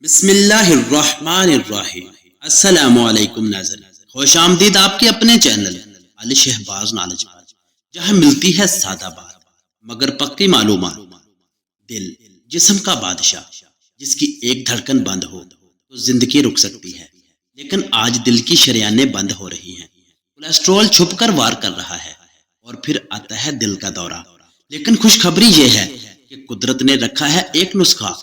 بسم اللہ الرحمن الرحیم۔ السلام علیکم ناظرین، خوش آمدید آپ کے اپنے چینل علی شہباز نالج پر، جہاں ملتی ہے سادہ بات مگر پکی معلومات۔ دل جسم کا بادشاہ، جس کی ایک دھڑکن بند ہو تو زندگی رک سکتی ہے، لیکن آج دل کی شریانیں بند ہو رہی ہیں۔ کولیسٹرول چھپ کر وار کر رہا ہے اور پھر آتا ہے دل کا دورہ۔ لیکن خوشخبری یہ ہے کہ قدرت نے رکھا ہے ایک نسخہ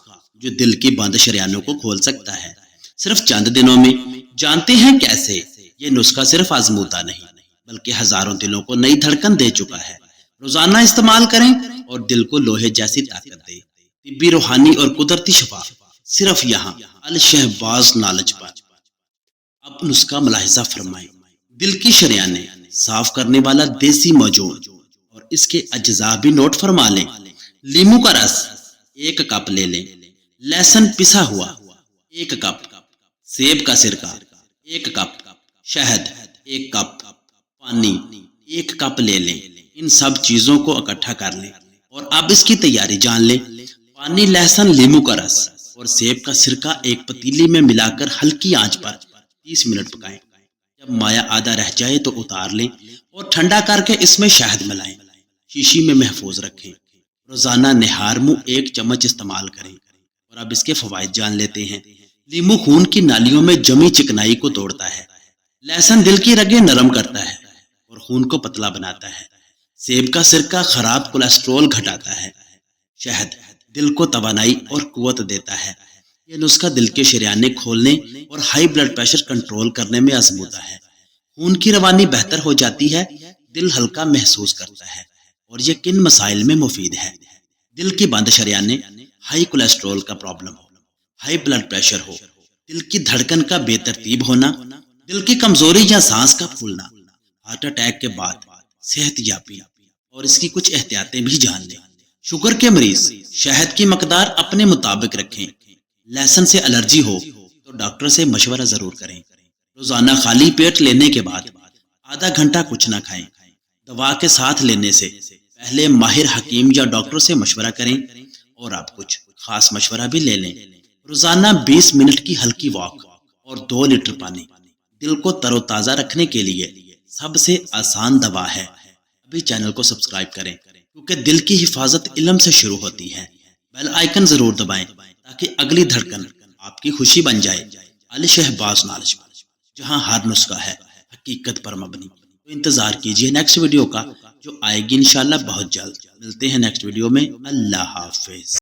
جو دل کی بند شریانوں کو کھول سکتا ہے، صرف چند دنوں میں۔ جانتے ہیں کیسے؟ یہ نسخہ صرف آزمودہ نہیں بلکہ ہزاروں دلوں کو نئی دھڑکن دے چکا ہے۔ روزانہ استعمال کریں اور دل کو لوہے جیسی طاقت دے۔ طبی، روحانی اور قدرتی شفا صرف یہاں الشہباز نالج پر۔ اب نسخہ ملاحظہ فرمائیں۔ دل کی شریانیں صاف کرنے والا دیسی موجون اور اس کے اجزاء بھی نوٹ فرما لیں۔ لیمو کا رس 1 کپ لے لیں، لہسن پسا ہوا 1 کپ، سیب کا سرکہ 1 کپ، شہد 1 کپ، پانی 1 کپ لے لیں۔ ان سب چیزوں کو اکٹھا کر لیں اور اب اس کی تیاری جان لیں۔ پانی، لہسن، لیمو کا رس اور سیب کا سرکہ ایک پتیلی میں ملا کر ہلکی آنچ پر 30 منٹ پکائیں۔ جب مایہ آدھا رہ جائے تو اتار لیں اور ٹھنڈا کر کے اس میں شہد ملائیں۔ شیشی میں محفوظ رکھیں۔ روزانہ نہار منہ 1 چمچ استعمال کریں۔ اور اب اس کے فوائد جان لیتے ہیں۔ لیمو خون کی نالیوں میں جمی چکنائی کو توڑتا ہے۔ لہسن دل کی رگیں نرم کرتا ہے اور خون کو پتلا بناتا ہے۔ سیب کا سرکہ خراب کولیسٹرول گھٹاتا ہے۔ شہد دل کو توانائی اور قوت دیتا ہے۔ یہ نسخہ دل کے شریانے کھولنے اور ہائی بلڈ پریشر کنٹرول کرنے میں آزمودہ ہے۔ خون کی روانی بہتر ہو جاتی ہے، دل ہلکا محسوس کرتا ہے۔ اور یہ کن مسائل میں مفید ہے؟ دل کی بند شریانیں، ہائی کولیسٹرول کا پرابلم ہو، ہائی بلڈ پریشر ہو، دل کی دھڑکن کا بے ترتیب ہونا، دل کی کمزوری یا سانس کا پھولنا، ہارٹ اٹیک کے بعد صحت یابی اور اس کی کچھ احتیاطیں بھی جان لیں۔ شوگر کے مریض شہد کی مقدار اپنے مطابق رکھیں۔ لہسن سے الرجی ہو تو ڈاکٹر سے مشورہ ضرور کریں۔ روزانہ خالی پیٹ لینے کے بعد آدھا گھنٹہ کچھ نہ کھائیں۔ دوا کے ساتھ لینے سے پہلے ماہر حکیم یا ڈاکٹر سے مشورہ کریں اور آپ کچھ خاص مشورہ بھی لے لیں۔ روزانہ 20 منٹ کی ہلکی واک اور 2 لیٹر پانی دل کو تر و تازہ رکھنے کے لیے سب سے آسان دوا ہے۔ ابھی چینل کو سبسکرائب کریں کیونکہ دل کی حفاظت علم سے شروع ہوتی ہے۔ بیل آئیکن ضرور دبائیں تاکہ اگلی دھڑکن آپ کی خوشی بن جائے۔ علی شہباز نالج، جہاں ہر نسخہ ہے حقیقت پر مبنی۔ تو انتظار کیجئے نیکسٹ ویڈیو کا، جو آئے گی انشاءاللہ بہت جلد۔ ملتے ہیں نیکسٹ ویڈیو میں۔ اللہ حافظ۔